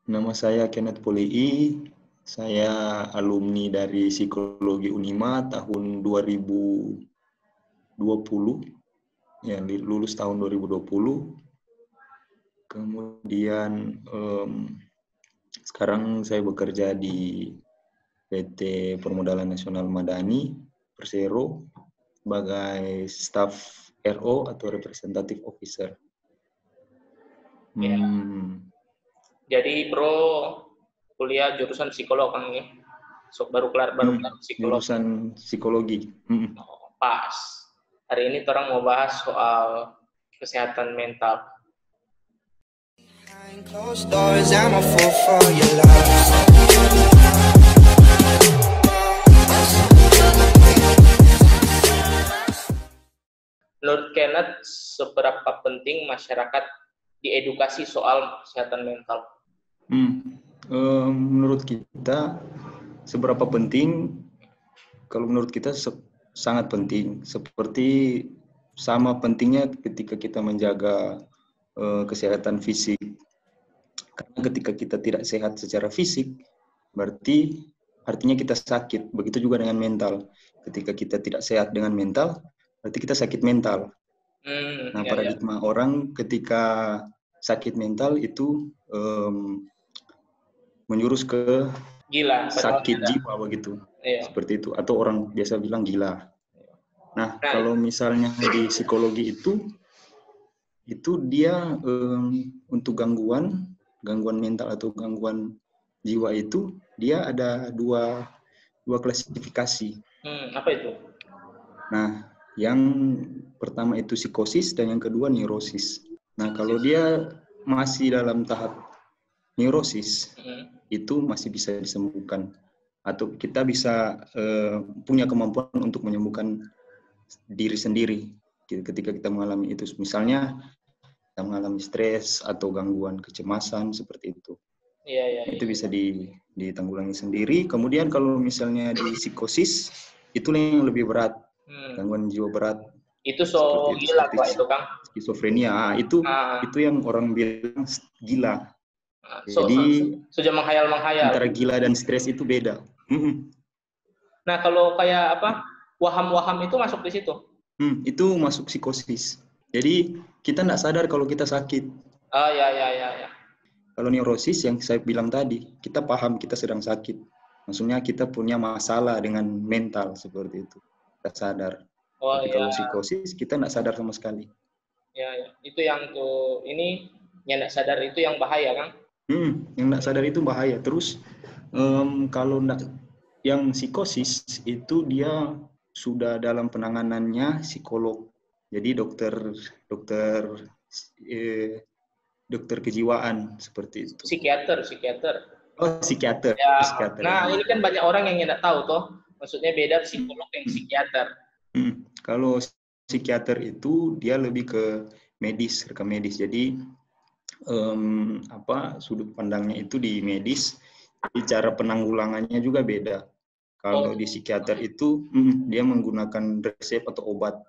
Nama saya Kenneth Polei. Saya alumni dari Psikologi Unima tahun 2020. Ya, lulus tahun 2020. Kemudian sekarang saya bekerja di PT Permodalan Nasional Madani, Persero, sebagai staf RO atau Representative Officer. Ya. Jadi bro kuliah jurusan psikolog kan nih? Baru kelar psikolog. Jurusan psikologi. Oh, pas. Hari ini orang mau bahas soal kesehatan mental. Menurut Kenneth, seberapa penting masyarakat diedukasi soal kesehatan mental? Menurut kita, seberapa penting? Kalau menurut kita sangat penting. Seperti sama pentingnya ketika kita menjaga kesehatan fisik. Karena ketika kita tidak sehat secara fisik, berarti artinya kita sakit. Begitu juga dengan mental. Ketika kita tidak sehat dengan mental, berarti kita sakit mental. Paradigma orang ketika sakit mental itu menjurus ke gila, sakit jiwa begitu. Seperti itu. Atau orang biasa bilang gila. Nah, kalau misalnya di psikologi itu dia untuk gangguan mental atau gangguan jiwa itu dia ada dua klasifikasi. Apa itu? Nah, yang pertama itu psikosis dan yang kedua neurosis. Nah, kalau dia masih dalam tahap neurosis, itu masih bisa disembuhkan. Atau kita bisa punya kemampuan untuk menyembuhkan diri sendiri ketika kita mengalami itu. Misalnya, kita mengalami stres atau gangguan kecemasan, seperti itu. Itu bisa ditanggulangi sendiri. Kemudian kalau misalnya di psikosis, itu yang lebih berat. Gangguan jiwa berat. Itu gila Pak itu Kang. Skizofrenia, itu yang orang bilang gila. Jadi sudah menghayal. Antara gila dan stres itu beda. Nah, kalau kayak apa? Waham-waham itu masuk di situ? Itu masuk psikosis. Jadi kita tidak sadar kalau kita sakit. Ya. Kalau neurosis yang saya bilang tadi, kita paham kita sedang sakit. Maksudnya kita punya masalah dengan mental seperti itu. Kita sadar. Tapi kalau psikosis kita tidak sadar sama sekali. Ya. Itu yang tuh ini yang tidak sadar itu yang bahaya kan? Yang tidak sadar itu bahaya. Terus kalau yang psikosis itu dia sudah dalam penanganannya psikolog. Jadi dokter kejiwaan seperti itu. Psikiater. Oh, psikiater. Ya. Psikiater. Nah, ini kan banyak orang yang tidak tahu toh. Maksudnya beda psikolog yang psikiater. Kalau psikiater itu dia lebih ke medis, rekam medis. Jadi sudut pandangnya itu di medis, jadi cara penanggulangannya juga beda. Kalau di psikiater itu dia menggunakan resep atau obat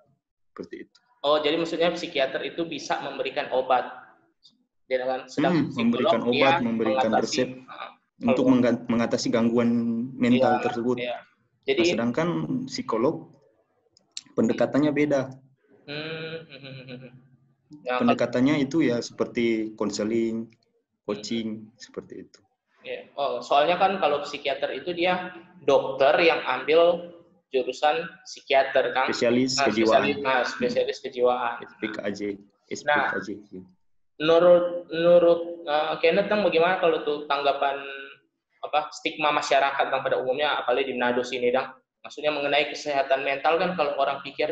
seperti itu. Oh, jadi maksudnya psikiater itu bisa memberikan obat. Dia sedang memberikan obat, memberikan resep untuk mengatasi gangguan mental tersebut. Iya. Jadi, sedangkan psikolog pendekatannya beda. Pendekatannya itu ya seperti konseling, coaching, seperti itu. Oh, soalnya kan kalau psikiater itu dia dokter yang ambil jurusan psikiater kan? Spesialis kejiwaan. Spesialis kejiwaan. SPKJ. Nah, menurut Kenneth bagaimana kalau tuh tanggapan stigma masyarakat pada umumnya, apalagi di Manado sini maksudnya mengenai kesehatan mental kan, kalau orang pikir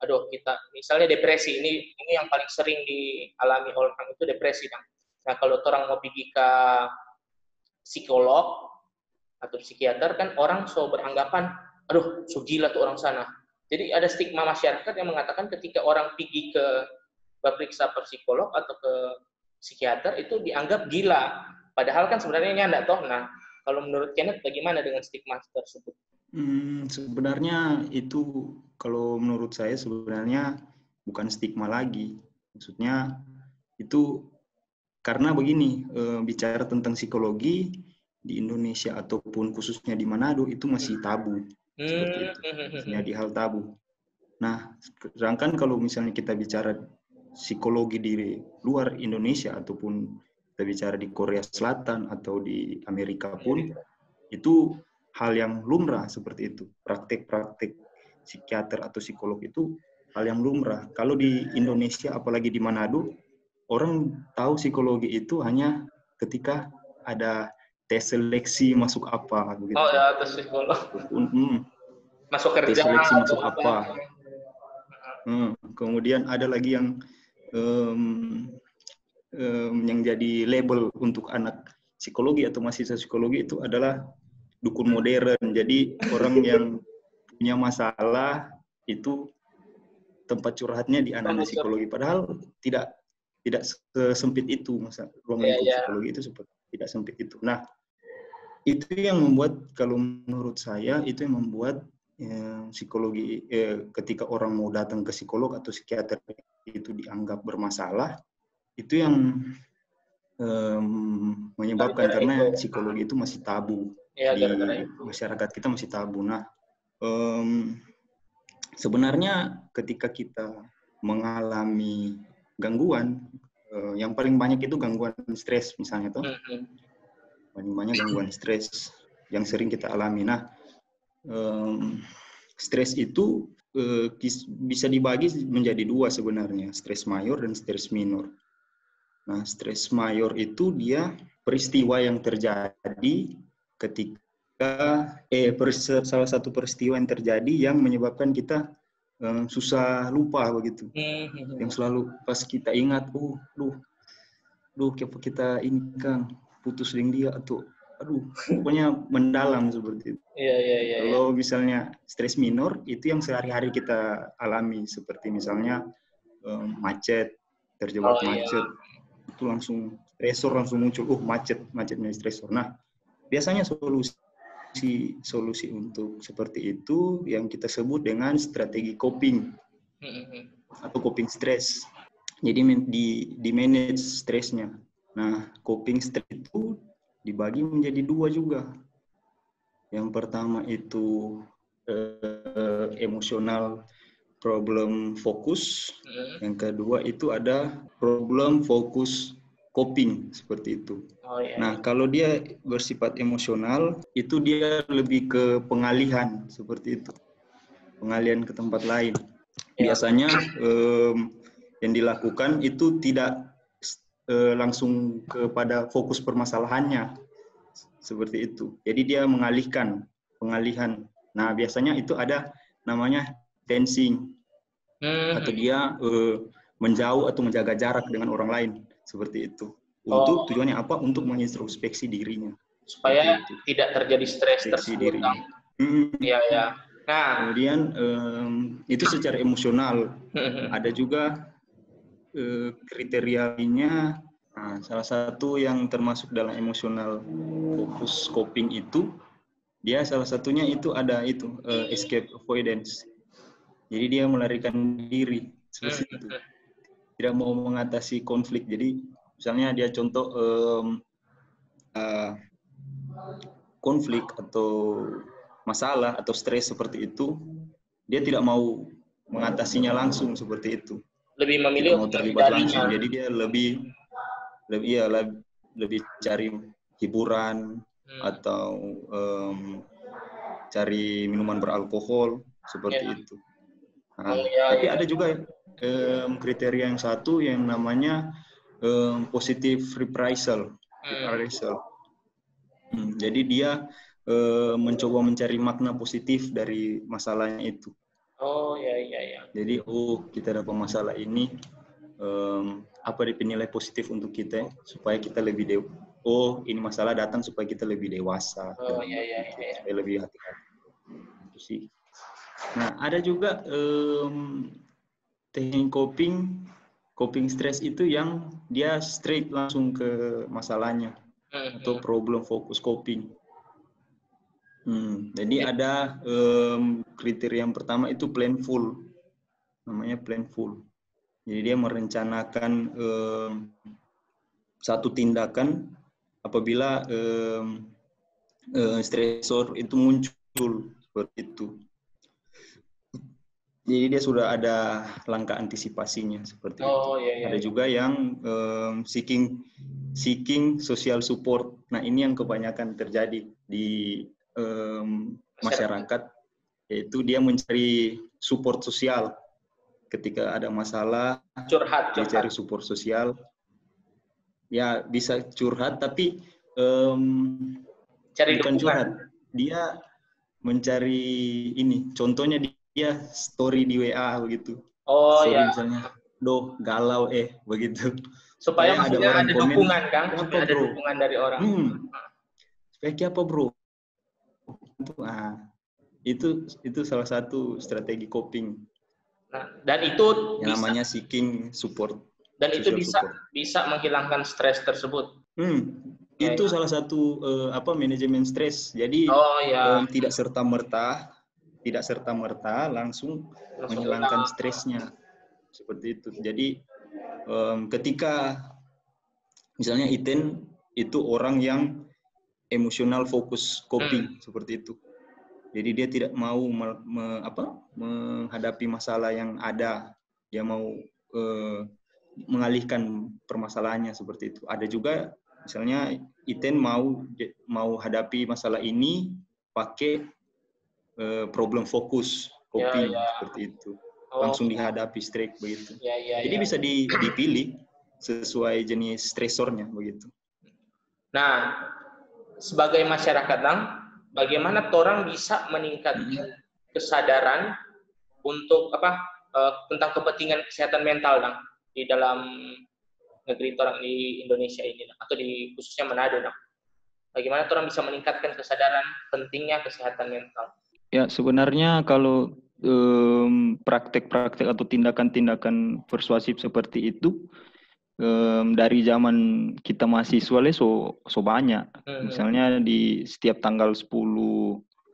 aduh, kita misalnya depresi, ini yang paling sering dialami orang itu depresi Nah, kalau orang mau pergi ke psikolog atau psikiater kan orang beranggapan aduh, gila tuh orang sana. Jadi ada stigma masyarakat yang mengatakan ketika orang pergi ke periksa psikolog atau ke psikiater itu dianggap gila. Padahal kan sebenarnya enggak toh. Nah, kalau menurut Kenneth bagaimana dengan stigma tersebut? Sebenarnya itu kalau menurut saya sebenarnya bukan stigma lagi. Maksudnya itu karena begini, bicara tentang psikologi di Indonesia ataupun khususnya di Manado itu masih tabu, seperti itu, menjadi hal tabu. Nah, sedangkan kalau misalnya kita bicara psikologi di luar Indonesia ataupun kita bicara di Korea Selatan atau di Amerika pun, itu hal yang lumrah seperti itu. Praktek-praktek psikiater atau psikolog itu hal yang lumrah. Kalau di Indonesia, apalagi di Manado, orang tahu psikologi itu hanya ketika ada tes seleksi masuk apa begitu. Oh ya, tes psikolog. Masuk kerja. Tes seleksi masuk apa. Kemudian ada lagi yang jadi label untuk anak psikologi atau mahasiswa psikologi itu adalah dukun modern. Jadi orang yang punya masalah itu tempat curhatnya di anak psikologi. Padahal tidak sesempit itu, ruang lingkup psikologi itu tidak sempit itu. Nah, itu yang membuat, kalau menurut saya, itu yang membuat psikologi, ketika orang mau datang ke psikolog atau psikiater itu dianggap bermasalah, itu yang menyebabkan, karena psikologi itu masih tabu di masyarakat kita, masih tabu. Nah, sebenarnya ketika kita mengalami gangguan, yang paling banyak itu gangguan stres misalnya tuh, paling banyak gangguan stres yang sering kita alami. Nah, stres itu bisa dibagi menjadi dua sebenarnya, stres mayor dan stres minor. Nah, stres mayor itu dia peristiwa yang terjadi ketika salah satu peristiwa yang terjadi yang menyebabkan kita susah lupa begitu. Yang selalu pas kita ingat, kita ini kan putus dengan dia, atau pokoknya mendalam seperti itu. Kalau misalnya stres minor itu yang sehari-hari kita alami, seperti misalnya macet, terjebak macet, itu langsung stresor langsung muncul, macetnya stresor. Nah, biasanya solusi untuk seperti itu yang kita sebut dengan strategi coping atau coping stress. Jadi di manage stresnya. Nah, coping stress itu dibagi menjadi dua juga. Yang pertama itu emosional problem fokus. Yang kedua itu ada problem fokus coping, seperti itu. Nah, kalau dia bersifat emosional, itu dia lebih ke pengalihan, seperti itu. Pengalihan ke tempat lain. Biasanya yang dilakukan itu tidak langsung kepada fokus permasalahannya, seperti itu. Jadi dia pengalihan. Nah, biasanya itu ada namanya tensing, atau dia menjauh atau menjaga jarak dengan orang lain, seperti itu. Untuk tujuannya apa? Untuk mengintrospeksi dirinya. Supaya tidak terjadi stres tersebut. Iya. Nah, kemudian itu secara emosional. Ada juga kriterianya. Nah, salah satu yang termasuk dalam emosional fokus coping itu, dia salah satunya itu ada escape avoidance. Jadi dia melarikan diri, seperti itu. Tidak mau mengatasi konflik. Jadi misalnya dia contoh konflik atau masalah atau stres seperti itu, dia tidak mau mengatasinya langsung, seperti itu. Lebih memilih tidak mau terlibat langsung. Jadi dia lebih cari hiburan atau cari minuman beralkohol, seperti itu. Nah, tapi ada juga kriteria yang satu yang namanya positive reprisal. Jadi dia mencoba mencari makna positif dari masalahnya itu. Iya. Jadi kita dapat masalah ini, apa nilai positif untuk kita supaya kita lebih ini masalah datang supaya kita lebih dewasa, supaya lebih hati-hati. Itu sih. Nah, ada juga teknik coping stress itu yang dia straight langsung ke masalahnya, atau problem focus coping. Jadi ada kriteria yang pertama itu planful, namanya planful. Jadi dia merencanakan satu tindakan apabila stresor itu muncul seperti itu. Jadi dia sudah ada langkah antisipasinya seperti itu. Ada juga yang seeking social support. Nah, ini yang kebanyakan terjadi di masyarakat, yaitu dia mencari support sosial ketika ada masalah. Curhat. Dia cari support sosial. Ya, bisa curhat, tapi cari bukan dukungan. Curhat. Dia mencari ini. Contohnya dia story di WA begitu. Story misalnya, galau begitu. Supaya ada orang ada komen, dukungan, Kang. Supaya ada dukungan dari orang. Supaya apa, bro? Nah, itu salah satu strategi coping. Nah, dan itu yang namanya seeking support. Dan itu bisa menghilangkan stres tersebut. Itu salah satu manajemen stres. Jadi tidak serta merta langsung menghilangkan stresnya seperti itu. Jadi ketika misalnya Iten itu orang yang emosional fokus coping seperti itu. Jadi dia tidak mau menghadapi masalah yang ada. Dia mau mengalihkan permasalahannya seperti itu. Ada juga misalnya Iten mau hadapi masalah ini pakai problem fokus coping seperti itu. Langsung dihadapi straight begitu. Jadi bisa dipilih sesuai jenis stresornya begitu. Nah, sebagai masyarakat, bagaimana orang bisa meningkatkan kesadaran untuk tentang kepentingan kesehatan mental, di dalam negeri orang di Indonesia ini, atau di khususnya Manado, Bagaimana orang bisa meningkatkan kesadaran pentingnya kesehatan mental? Ya, sebenarnya kalau praktek-praktek atau tindakan-tindakan persuasif seperti itu dari zaman kita mahasiswa so banyak. Misalnya di setiap tanggal 10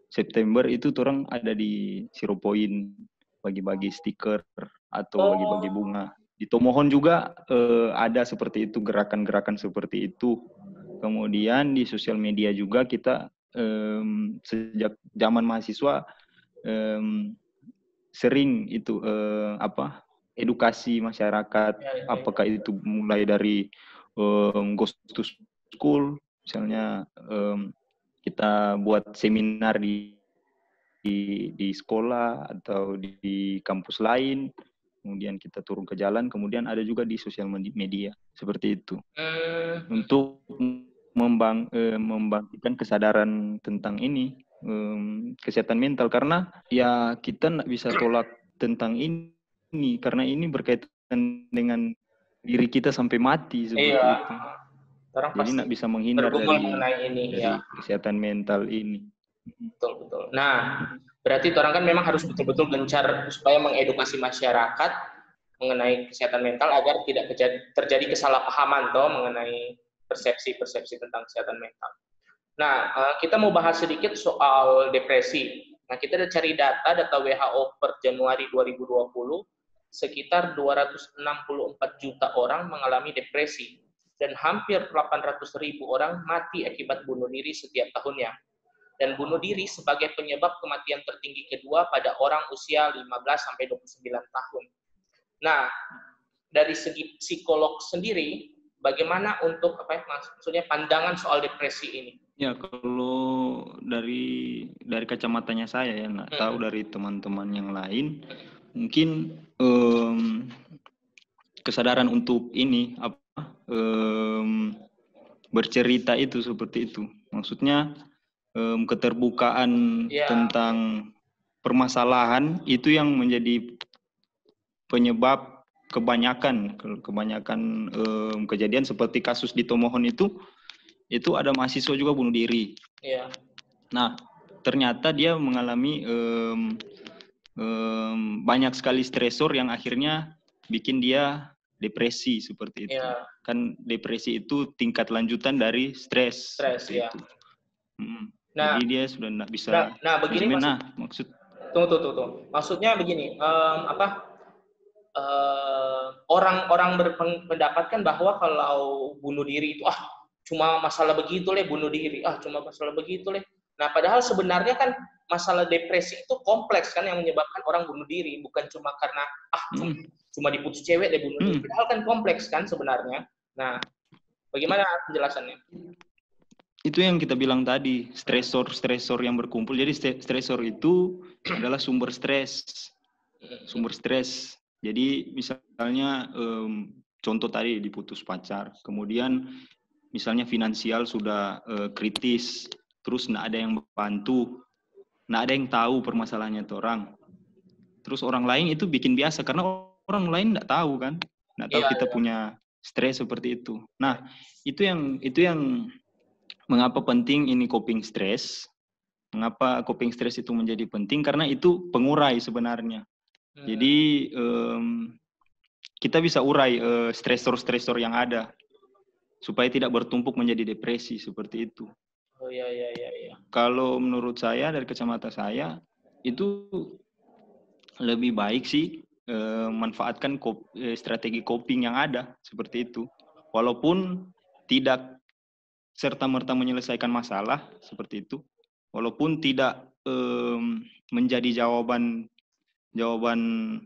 September itu orang ada di Zero Point bagi-bagi stiker atau bagi-bagi bunga. Di Tomohon juga ada seperti itu, gerakan-gerakan seperti itu. Kemudian di sosial media juga kita sejak zaman mahasiswa sering itu edukasi masyarakat, apakah itu mulai dari Ghost to School, misalnya kita buat seminar di sekolah atau di kampus lain, kemudian kita turun ke jalan, kemudian ada juga di sosial media seperti itu untuk membangkitkan kesadaran tentang ini kesehatan mental, karena ya kita nggak bisa tolak tentang ini karena ini berkaitan dengan diri kita sampai mati seperti itu. Jadi nggak bisa menghindar dari kesehatan mental ini. Betul. Nah, berarti orang kan memang harus betul-betul gencar supaya mengedukasi masyarakat mengenai kesehatan mental agar tidak terjadi kesalahpahaman mengenai persepsi tentang kesehatan mental. Nah, kita mau bahas sedikit soal depresi. Nah, kita udah cari data WHO per Januari 2020, sekitar 264 juta orang mengalami depresi, dan hampir 800.000 orang mati akibat bunuh diri setiap tahunnya. Dan bunuh diri sebagai penyebab kematian tertinggi kedua pada orang usia 15-29 tahun. Nah, dari segi psikolog sendiri, bagaimana untuk maksudnya pandangan soal depresi ini? Ya, kalau dari kacamatanya saya ya, nggak tahu dari teman-teman yang lain, mungkin kesadaran untuk ini bercerita itu seperti itu. Maksudnya keterbukaan tentang permasalahan itu yang menjadi penyebab kebanyakan kejadian seperti kasus di Tomohon itu ada mahasiswa juga bunuh diri. Nah, ternyata dia mengalami banyak sekali stresor yang akhirnya bikin dia depresi seperti itu. Kan depresi itu tingkat lanjutan dari stres itu. Jadi dia sudah tidak bisa. Begini maksud. Tunggu. Maksudnya begini, orang-orang berpendapat kan bahwa kalau bunuh diri itu cuma masalah begitu bunuh diri, cuma masalah begitu. Nah, padahal sebenarnya kan masalah depresi itu kompleks kan yang menyebabkan orang bunuh diri, bukan cuma karena cuma diputus cewek bunuh diri. Padahal kan kompleks kan sebenarnya. Nah, bagaimana penjelasannya? Itu yang kita bilang tadi, stresor yang berkumpul. Jadi stresor itu adalah sumber stres. Jadi misalnya contoh tadi diputus pacar, kemudian misalnya finansial sudah kritis, terus nggak ada yang bantu, nggak ada yang tahu permasalahannya itu orang. Terus orang lain itu bikin biasa karena orang lain nggak tahu kan, nggak tahu kita punya stres seperti itu. Nah, itu yang mengapa penting ini coping stress. Mengapa coping stress itu menjadi penting? Karena itu pengurai sebenarnya. Jadi kita bisa urai stresor-stresor yang ada supaya tidak bertumpuk menjadi depresi seperti itu. Oh iya. Kalau menurut saya dari kacamata saya itu lebih baik sih manfaatkan strategi coping yang ada seperti itu. Walaupun tidak serta-merta menyelesaikan masalah seperti itu, walaupun tidak menjadi jawaban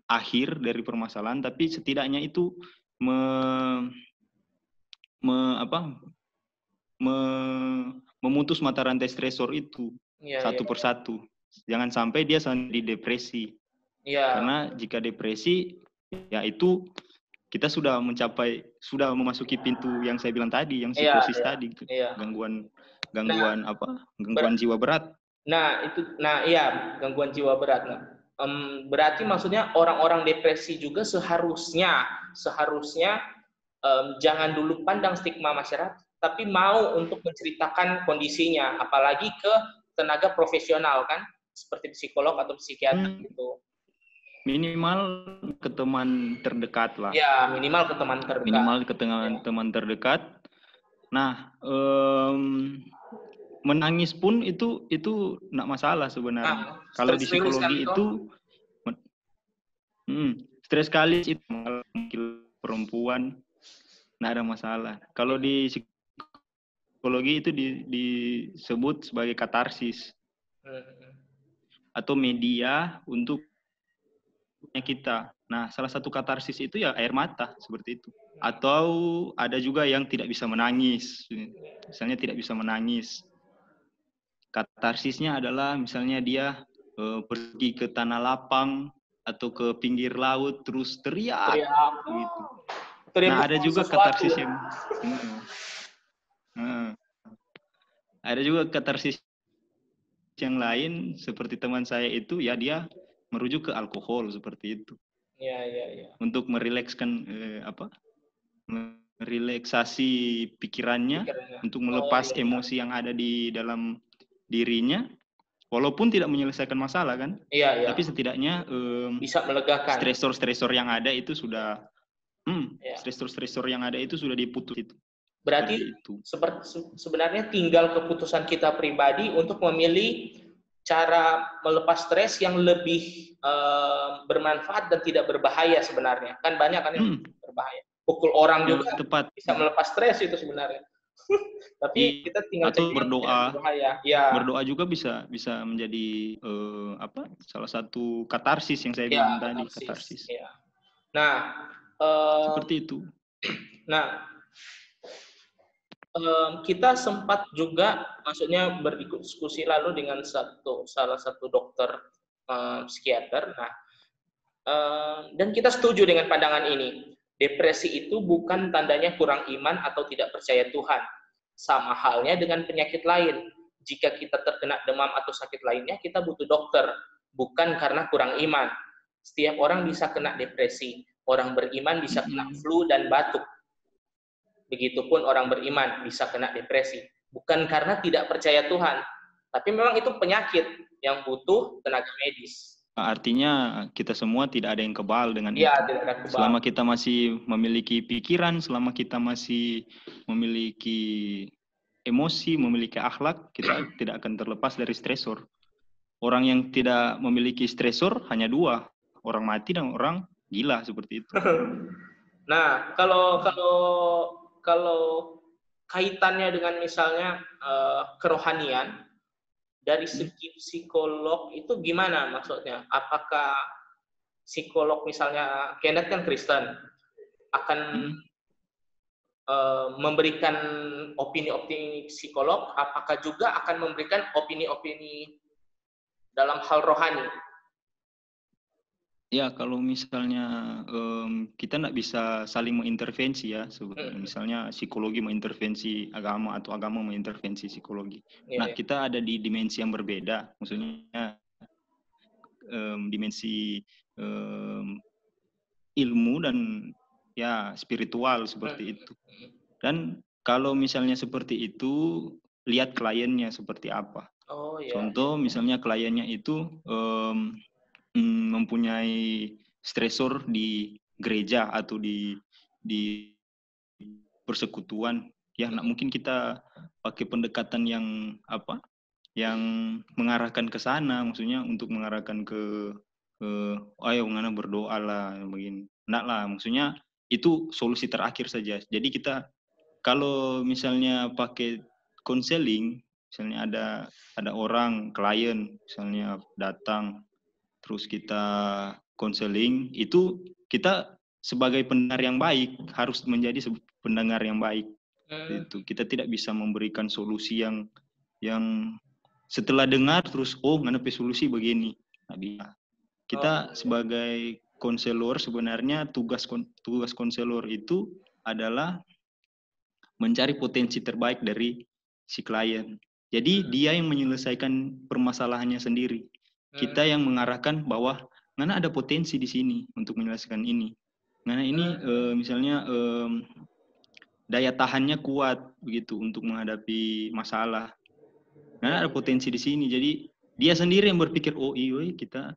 akhir dari permasalahan, tapi setidaknya itu memutus mata rantai stresor itu satu persatu. Jangan sampai dia di depresi. Karena jika depresi, ya itu kita sudah memasuki pintu yang saya bilang tadi, yang psikosis tadi, gangguan jiwa berat. Gangguan jiwa berat. Berarti maksudnya orang-orang depresi juga seharusnya jangan dulu pandang stigma masyarakat, tapi mau untuk menceritakan kondisinya, apalagi ke tenaga profesional kan, seperti psikolog atau psikiater gitu. Minimal ke teman terdekat lah. Ya, minimal ke teman terdekat. Nah, menangis pun itu enggak masalah sebenarnya. Kalau di psikologi itu stres kali itu perempuan enggak ada masalah. Kalau di psikologi itu disebut sebagai katarsis. Atau media untuk kita. Nah, salah satu katarsis itu ya air mata, seperti itu. Atau ada juga yang tidak bisa menangis. Misalnya tidak bisa menangis. Katarsisnya adalah misalnya dia pergi ke tanah lapang atau ke pinggir laut terus teriak. Gitu. Nah, ada juga katarsis yang ada juga katarsis yang lain seperti teman saya itu ya dia merujuk ke alkohol seperti itu. Iya. Untuk merilekskan merelaksasi pikirannya untuk melepas emosi yang ada di dalam dirinya, walaupun tidak menyelesaikan masalah kan. Iya. Tapi setidaknya bisa melegakan. Stresor yang ada itu sudah stresor yang ada itu sudah diputus itu. Berarti sebenarnya tinggal keputusan kita pribadi untuk memilih cara melepas stres yang lebih bermanfaat dan tidak berbahaya sebenarnya. Kan banyak kan yang berbahaya. Pukul orang juga tepat. Bisa melepas stres itu sebenarnya. Tapi kita tinggal atau berdoa. Ya. Berdoa juga bisa menjadi salah satu katarsis yang saya bilang tadi, katarsis. Ya. Nah, seperti itu. Nah, kita sempat juga maksudnya berdiskusi lalu dengan salah satu dokter psikiater. Nah, dan kita setuju dengan pandangan ini. Depresi itu bukan tandanya kurang iman atau tidak percaya Tuhan. Sama halnya dengan penyakit lain. Jika kita terkena demam atau sakit lainnya, kita butuh dokter. Bukan karena kurang iman. Setiap orang bisa kena depresi. Orang beriman bisa kena flu dan batuk. Begitupun orang beriman bisa kena depresi. Bukan karena tidak percaya Tuhan. Tapi memang itu penyakit yang butuh tenaga medis. Artinya kita semua tidak ada yang kebal dengan itu. Tidak ada kebal. Selama kita masih memiliki pikiran, selama kita masih memiliki emosi, memiliki akhlak, kita tidak akan terlepas dari stresor. Orang yang tidak memiliki stresor hanya dua, orang mati dan orang gila seperti itu. Nah, kalau kaitannya dengan misalnya kerohanian dari segi psikolog itu gimana maksudnya? Apakah psikolog misalnya Kenneth kan Kristen akan memberikan opini-opini psikolog, apakah juga akan memberikan opini-opini dalam hal rohani? Ya, kalau misalnya kita nggak bisa saling mengintervensi ya, misalnya psikologi mengintervensi agama atau agama mengintervensi psikologi. Nah, kita ada di dimensi yang berbeda, maksudnya dimensi ilmu dan ya spiritual seperti itu. Dan kalau misalnya seperti itu, lihat kliennya seperti apa. Contoh misalnya kliennya itu mempunyai stresor di gereja atau di persekutuan, ya mungkin kita pakai pendekatan yang yang mengarahkan ke sana, maksudnya untuk mengarahkan ke ayo ngana berdoa lah begini. Enggak lah, maksudnya itu solusi terakhir saja. Jadi kita kalau misalnya pakai konseling, misalnya ada orang klien misalnya datang terus kita konseling, itu kita sebagai pendengar yang baik harus menjadi pendengar yang baik. Itu kita tidak bisa memberikan solusi yang setelah dengar terus ngapain solusi begini. Nggak bisa. Kita sebagai konselor sebenarnya tugas konselor itu adalah mencari potensi terbaik dari si klien. Jadi dia yang menyelesaikan permasalahannya sendiri. Kita yang mengarahkan bahwa ngana ada potensi di sini untuk menyelesaikan ini. Ngana ini misalnya daya tahannya kuat begitu untuk menghadapi masalah. Ngana ada potensi di sini. Jadi dia sendiri yang berpikir kita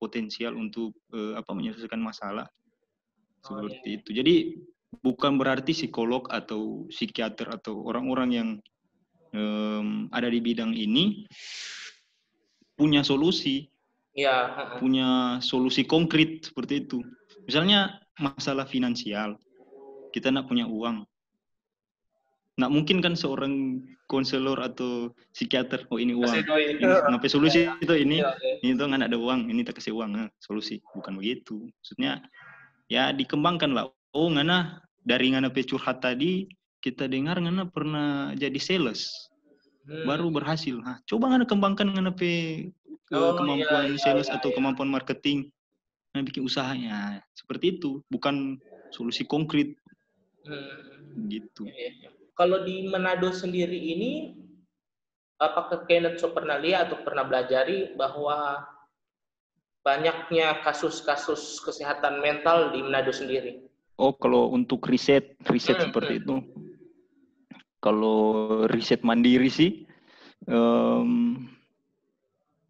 potensial untuk menyelesaikan masalah. Seperti itu. Jadi bukan berarti psikolog atau psikiater atau orang-orang yang ada di bidang ini punya solusi, punya solusi konkret seperti itu. Misalnya masalah finansial, kita nak punya uang, nggak mungkin kan seorang konselor atau psikiater, ini uang, ini ngapain solusi itu ini tuh nggak ada uang, ini tak kasih uang, solusi, bukan begitu. Maksudnya ya dikembangkan lah. Ngana dari ngana curhat tadi kita dengar ngana pernah jadi sales. Baru berhasil. Nah, coba ngana kembangkan ngana kemampuan sales atau kemampuan marketing. Ngana bikin usahanya. Seperti itu, bukan solusi konkret. Gitu. Kalau di Manado sendiri ini, apakah Kenneth pernah lihat atau pernah belajari bahwa banyaknya kasus-kasus kesehatan mental di Manado sendiri? Kalau untuk riset seperti itu, kalau riset mandiri sih,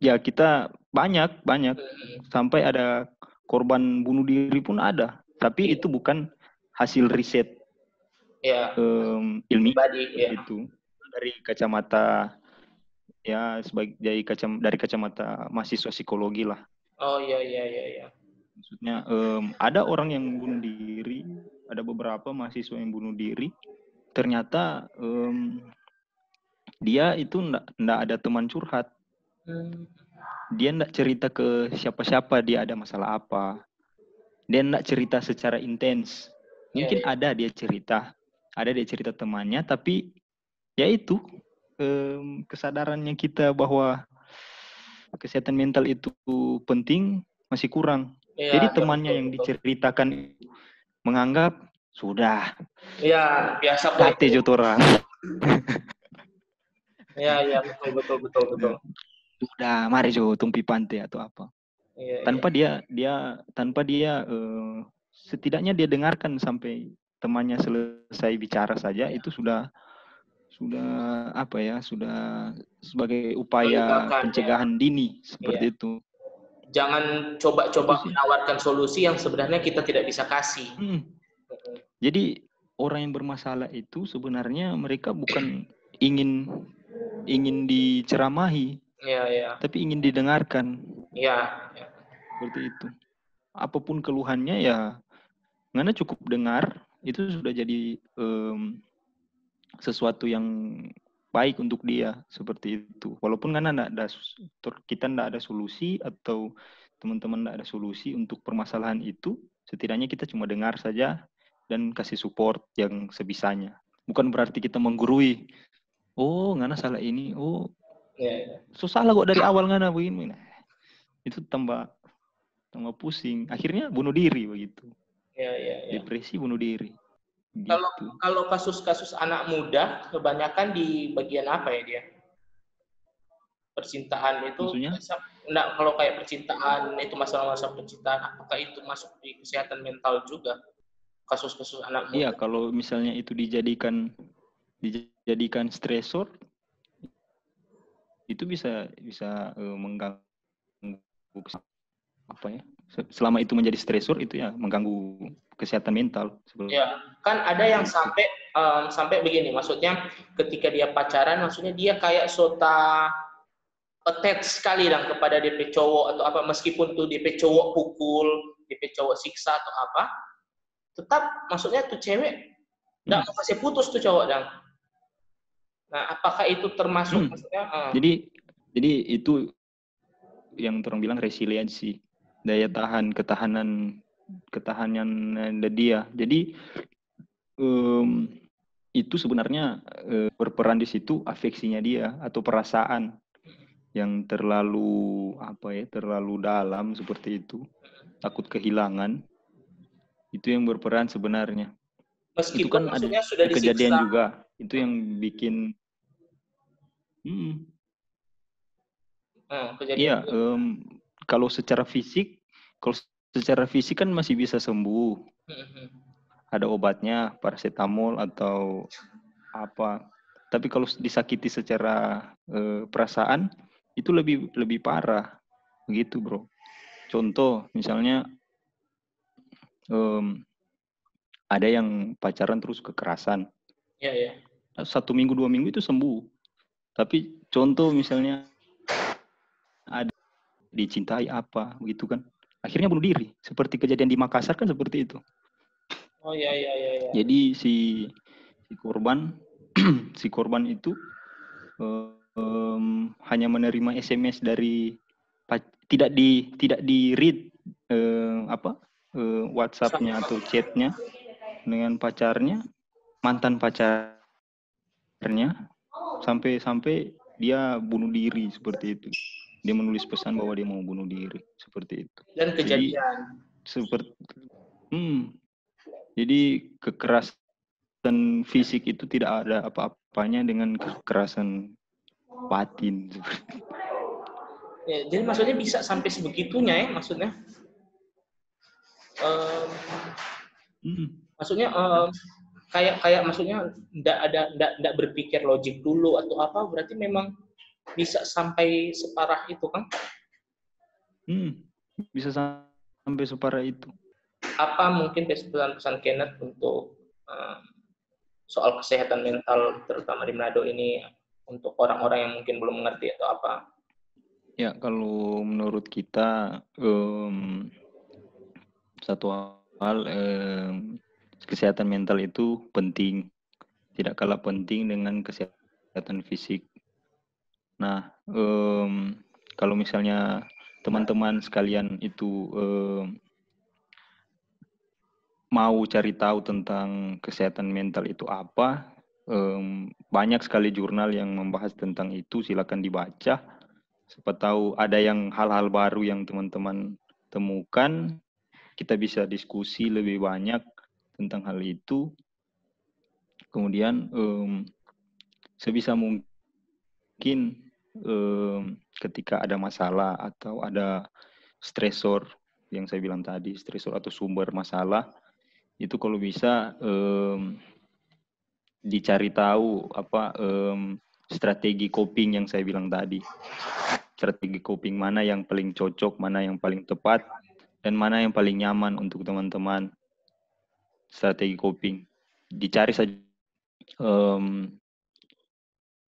ya kita banyak sampai ada korban bunuh diri pun ada. Tapi itu bukan hasil riset ilmiah itu dari kacamata dari kacamata mahasiswa psikologi lah. Iya. Maksudnya ada orang yang bunuh diri, ada beberapa mahasiswa yang bunuh diri. Ternyata dia itu enggak ada teman curhat. Dia enggak cerita ke siapa-siapa dia ada masalah apa. Dia enggak cerita secara intens. Mungkin ada dia cerita temannya, tapi ya itu kesadarannya kita bahwa kesehatan mental itu penting masih kurang. Jadi temannya yang diceritakan menganggap sudah. Iya, biasa Date jotoran. Iya, betul. Sudah, mari jo tumpi pantai atau apa. Tanpa dia setidaknya dia dengarkan sampai temannya selesai bicara saja, itu sudah sebagai upaya pencegahan dini seperti itu. Jangan coba-coba menawarkan solusi yang sebenarnya kita tidak bisa kasih. Jadi orang yang bermasalah itu sebenarnya mereka bukan ingin diceramahi, tapi ingin didengarkan. Seperti itu. Apapun keluhannya ya Ngana cukup dengar itu sudah jadi sesuatu yang baik untuk dia seperti itu. Walaupun Ngana kita nggak ada solusi atau teman-teman nggak ada solusi untuk permasalahan itu, setidaknya kita cuma dengar saja dan kasih support yang sebisanya. Bukan berarti kita menggurui. Oh, Ngana salah ini. Oh, so salah kok dari awal Ngana begini. Nah, itu tambah pusing. Akhirnya bunuh diri begitu. Depresi, bunuh diri. Gitu. Kalau kasus-kasus anak muda kebanyakan di bagian apa ya dia? Percintaan itu. Maksudnya? Enggak, kalau kayak percintaan itu masalah-masalah percintaan, apakah itu masuk di kesehatan mental juga? Kasus-kasus anak muda. Iya, kalau misalnya itu dijadikan stresor, itu bisa mengganggu apa ya? Selama itu menjadi stresor itu ya mengganggu kesehatan mental. Ya, kan ada yang sampai begini, maksudnya ketika dia pacaran, maksudnya dia kayak attach sekali dan kepada DP cowok atau apa, meskipun tuh DP cowok pukul, DP cowok siksa atau apa, tetap maksudnya tuh cewek nggak mau kasih putus tuh cowok dan. Nah, apakah itu termasuk maksudnya? Jadi itu yang orang bilang resiliensi, daya tahan, ketahanan dia. Jadi itu sebenarnya berperan di situ afeksinya dia atau perasaan yang terlalu terlalu dalam seperti itu, takut kehilangan, itu yang berperan sebenarnya. Meskipun itu kan ada sudah kejadian disiksa juga, itu yang bikin iya, kalau secara fisik kan masih bisa sembuh, ada obatnya, paracetamol atau apa. Tapi kalau disakiti secara perasaan itu lebih parah, begitu bro. Contoh misalnya ada yang pacaran terus kekerasan. Iya. 1 minggu 2 minggu itu sembuh. Tapi contoh misalnya ada dicintai apa begitu kan, akhirnya bunuh diri. Seperti kejadian di Makassar kan seperti itu. Oh iya. Jadi si korban si korban itu hanya menerima SMS dari tidak di read WhatsApp-nya atau chat-nya dengan mantan pacarnya, sampai dia bunuh diri seperti itu. Dia menulis pesan bahwa dia mau bunuh diri seperti itu. Dan kejadian jadi kekerasan fisik itu tidak ada apa-apanya dengan kekerasan batin. Ya, jadi maksudnya bisa sampai sebegitunya ya maksudnya. Maksudnya kayak maksudnya enggak berpikir logik dulu atau apa, berarti memang bisa sampai separah itu kan? Bisa sampai separah itu. Apa mungkin pesan-pesan Kenneth untuk soal kesehatan mental terutama di Manado ini untuk orang-orang yang mungkin belum mengerti atau apa? Ya, kalau menurut kita satu hal, kesehatan mental itu penting, tidak kalah penting dengan kesehatan fisik. Nah, kalau misalnya teman-teman sekalian itu mau cari tahu tentang kesehatan mental itu apa, banyak sekali jurnal yang membahas tentang itu, silakan dibaca. Siapa tahu ada hal-hal baru yang teman-teman temukan, kita bisa diskusi lebih banyak tentang hal itu. Kemudian sebisa mungkin ketika ada masalah atau ada stresor yang saya bilang tadi, stresor atau sumber masalah, itu kalau bisa dicari tahu strategi coping yang saya bilang tadi. Strategi coping mana yang paling cocok, mana yang paling tepat, dan mana yang paling nyaman untuk teman-teman. Strategi coping dicari saja.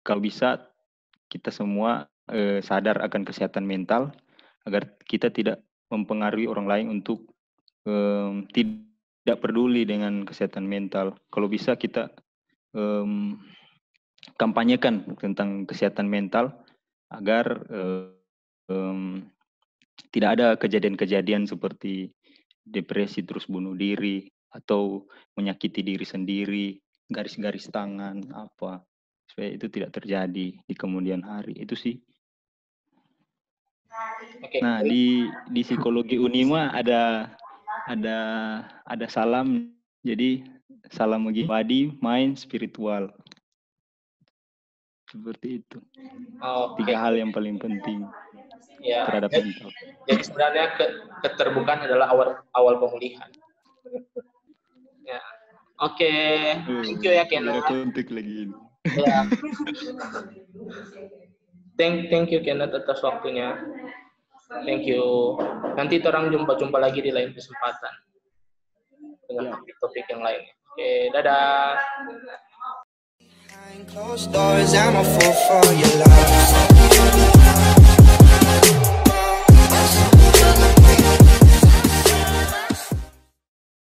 Kalau bisa kita semua sadar akan kesehatan mental agar kita tidak mempengaruhi orang lain untuk tidak tidak peduli dengan kesehatan mental. Kalau bisa kita kampanyekan tentang kesehatan mental agar tidak ada kejadian-kejadian seperti depresi terus bunuh diri atau menyakiti diri sendiri, garis-garis tangan apa, supaya itu tidak terjadi di kemudian hari. Itu sih. Nah, di psikologi Unima ada salam. Jadi salam bagi body, mind, spiritual. Seperti itu. Tiga hal yang paling penting terhadap mental. Jadi sebenarnya keterbukaan adalah awal pemulihan. Ya. Oke. Thank you ya Kenneth. Ada kontak lagi ini. Ya. Thank you Kenneth atas waktunya. Thank you. Nanti orang jumpa lagi di lain kesempatan dengan topik-topik yang lainnya. Oke, dadah. Behind closed doors, I'm a fool for your love.